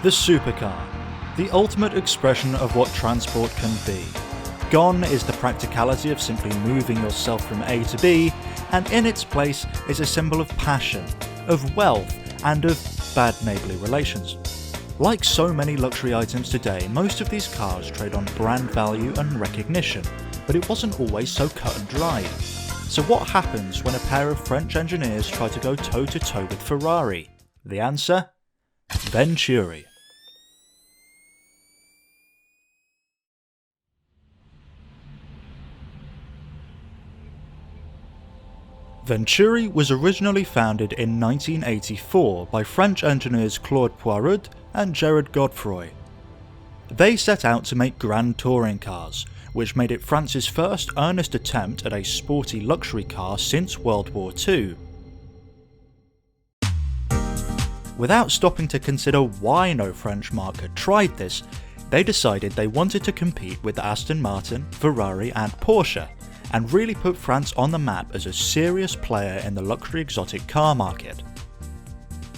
The supercar, the ultimate expression of what transport can be. Gone is the practicality of simply moving yourself from A to B, and in its place is a symbol of passion, of wealth, and of bad neighbourly relations. Like so many luxury items today, most of these cars trade on brand value and recognition, but it wasn't always so cut and dry. So what happens when a pair of French engineers try to go toe-to-toe with Ferrari? The answer? Venturi. Venturi was originally founded in 1984 by French engineers Claude Poirot and Gerard Godefroy. They set out to make grand touring cars, which made it France's first earnest attempt at a sporty luxury car since World War II. Without stopping to consider why no French marque had tried this, they decided they wanted to compete with Aston Martin, Ferrari and Porsche, and really put France on the map as a serious player in the luxury exotic car market.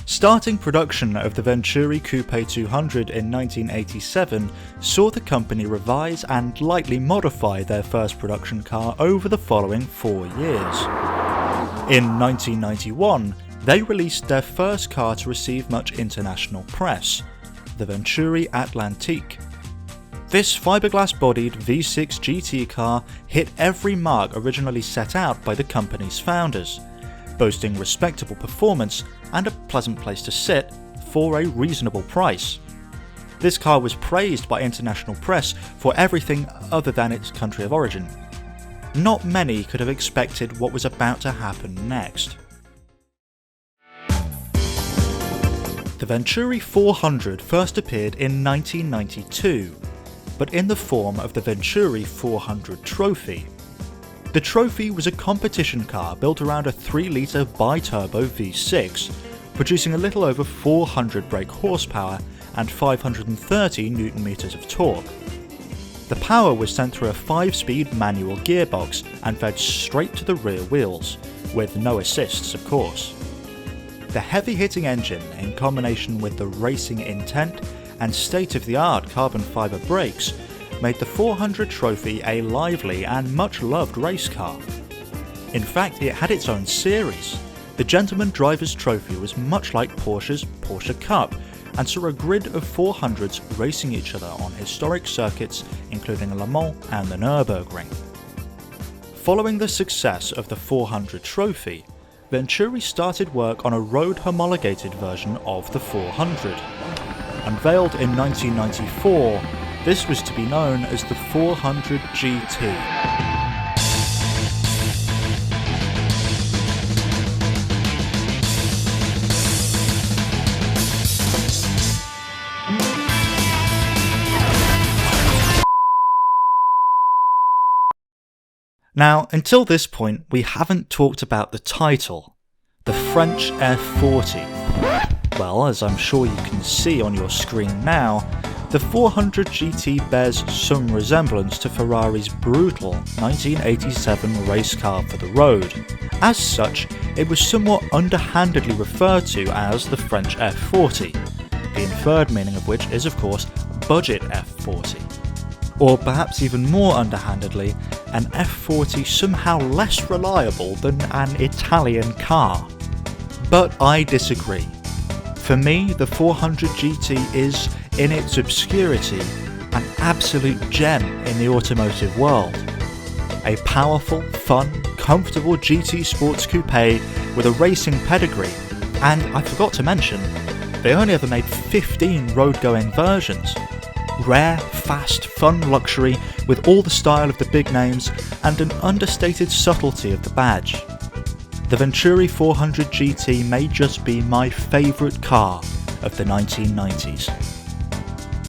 Starting production of the Venturi Coupe 200 in 1987 saw the company revise and lightly modify their first production car over the following 4 years. In 1991, they released their first car to receive much international press, the Venturi Atlantique. This fiberglass-bodied V6 GT car hit every mark originally set out by the company's founders, boasting respectable performance and a pleasant place to sit for a reasonable price. This car was praised by international press for everything other than its country of origin. Not many could have expected what was about to happen next. The Venturi 400 first appeared in 1992, but in the form of the Venturi 400 Trophy. The Trophy was a competition car built around a 3-litre bi-turbo V6, producing a little over 400 brake horsepower and 530 Nm of torque. The power was sent through a 5-speed manual gearbox and fed straight to the rear wheels, with no assists of course. The heavy-hitting engine, in combination with the racing intent and state-of-the-art carbon fibre brakes, made the 400 Trophy a lively and much-loved race car. In fact, it had its own series. The Gentleman Driver's Trophy was much like Porsche's Porsche Cup, and saw a grid of 400s racing each other on historic circuits including Le Mans and the Nürburgring. Following the success of the 400 Trophy, Venturi started work on a road-homologated version of the 400. Unveiled in 1994, this was to be known as the 400 GT. Now, until this point, we haven't talked about the title, the French F40. Well, as I'm sure you can see on your screen now, the 400 GT bears some resemblance to Ferrari's brutal 1987 race car for the road. As such, it was somewhat underhandedly referred to as the French F40, the inferred meaning of which is of course budget F40. Or perhaps even more underhandedly, an F40 somehow less reliable than an Italian car. But I disagree. For me, the 400 GT is, in its obscurity, an absolute gem in the automotive world. A powerful, fun, comfortable GT sports coupe with a racing pedigree, and I forgot to mention, they only ever made 15 road-going versions. Rare, fast, fun luxury with all the style of the big names and an understated subtlety of the badge. The Venturi 400 GT may just be my favourite car of the 1990s.